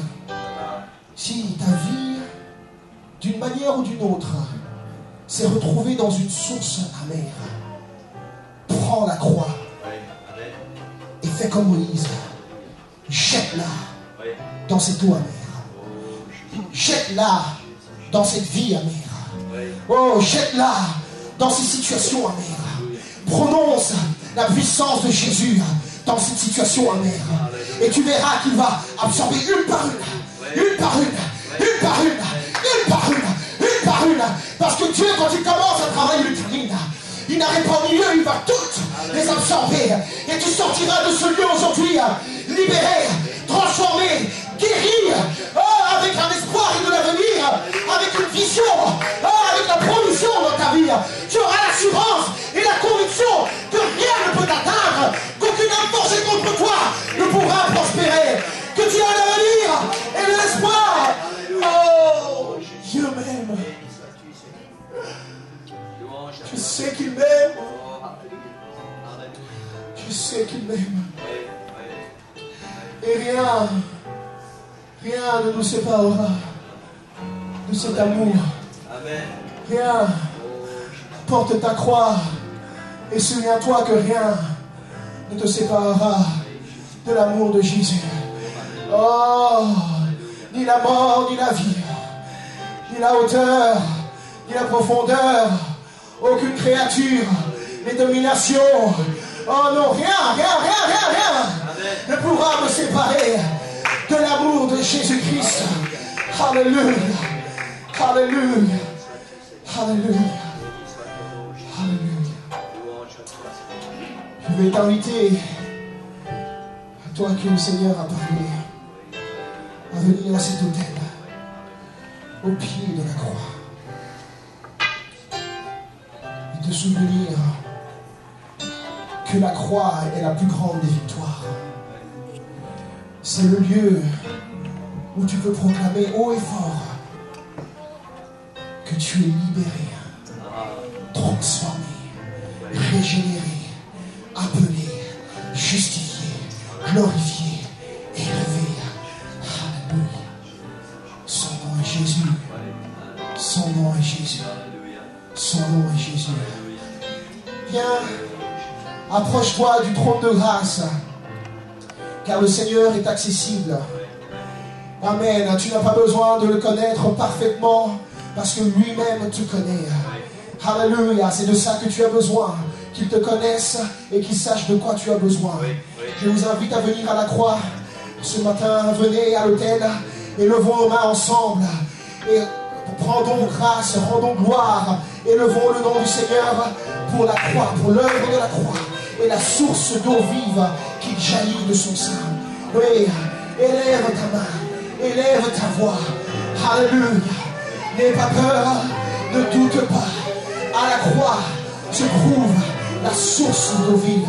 si ta vie, d'une manière ou d'une autre, s'est retrouvée dans une source amère, prends la croix et fais comme Moïse. Jette-la dans cette eau amère. Jette-la dans cette vie amère. Oh, jette-la dans ces situations amères. Prononce la puissance de Jésus dans cette situation amère. Et tu verras qu'il va absorber une par une, une par une, une par une, une par une, une par une. Parce que Dieu, quand il commence à travailler, il termine. Il n'arrête pas au milieu, il va toutes les absorber. Et tu sortiras de ce lieu aujourd'hui libéré, transformé, guéri, avec un espoir et de l'avenir, avec une vision, avec la provision dans ta vie. Tu auras l'assurance et la conviction que rien ne peut t'atteindre, qu'aucune âme forgée contre toi ne pourra prospérer, que tu as un avenir et de l'espoir. Oh, Dieu m'aime. Je sais qu'il m'aime. Je sais qu'il m'aime. Et rien ne nous séparera de cet amour. Rien. Porte ta croix et souviens-toi que rien ne te séparera de l'amour de Jésus. Oh, ni la mort, ni la vie, ni la hauteur, ni la profondeur, aucune créature, les dominations. Oh non, rien ne pourra me séparer de l'amour de Jésus-Christ. Alléluia, alléluia, alléluia, alléluia. Je vais t'inviter à Toi que le Seigneur a parlé à venir à cet autel, au pied de la croix, et de souvenir que la croix est la plus grande des victoires. C'est le lieu où tu peux proclamer haut et fort que tu es libéré, transformé, régénéré, appelé, justifié, glorifié, élevé. Alléluia. Son nom est Jésus. Son nom est Jésus. Son nom est Jésus. Viens, approche-toi du trône de grâce, car le Seigneur est accessible. Amen. Tu n'as pas besoin de le connaître parfaitement, parce que lui-même te connaît. Alléluia. C'est de ça que tu as besoin, qu'il te connaisse et qu'il sache de quoi tu as besoin. Je vous invite à venir à la croix ce matin. Venez à l'autel et levons nos mains ensemble et rendons grâce, rendons gloire, élevons le nom du Seigneur pour la croix, pour l'œuvre de la croix et la source d'eau vive qui jaillit de son sein. Oui, élève ta main, élève ta voix. Alléluia. N'aie pas peur, ne doute pas. À la croix se trouve la source d'eau vive.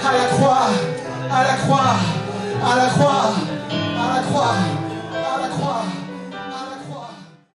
À la croix, à la croix, à la croix, à la croix, à la croix.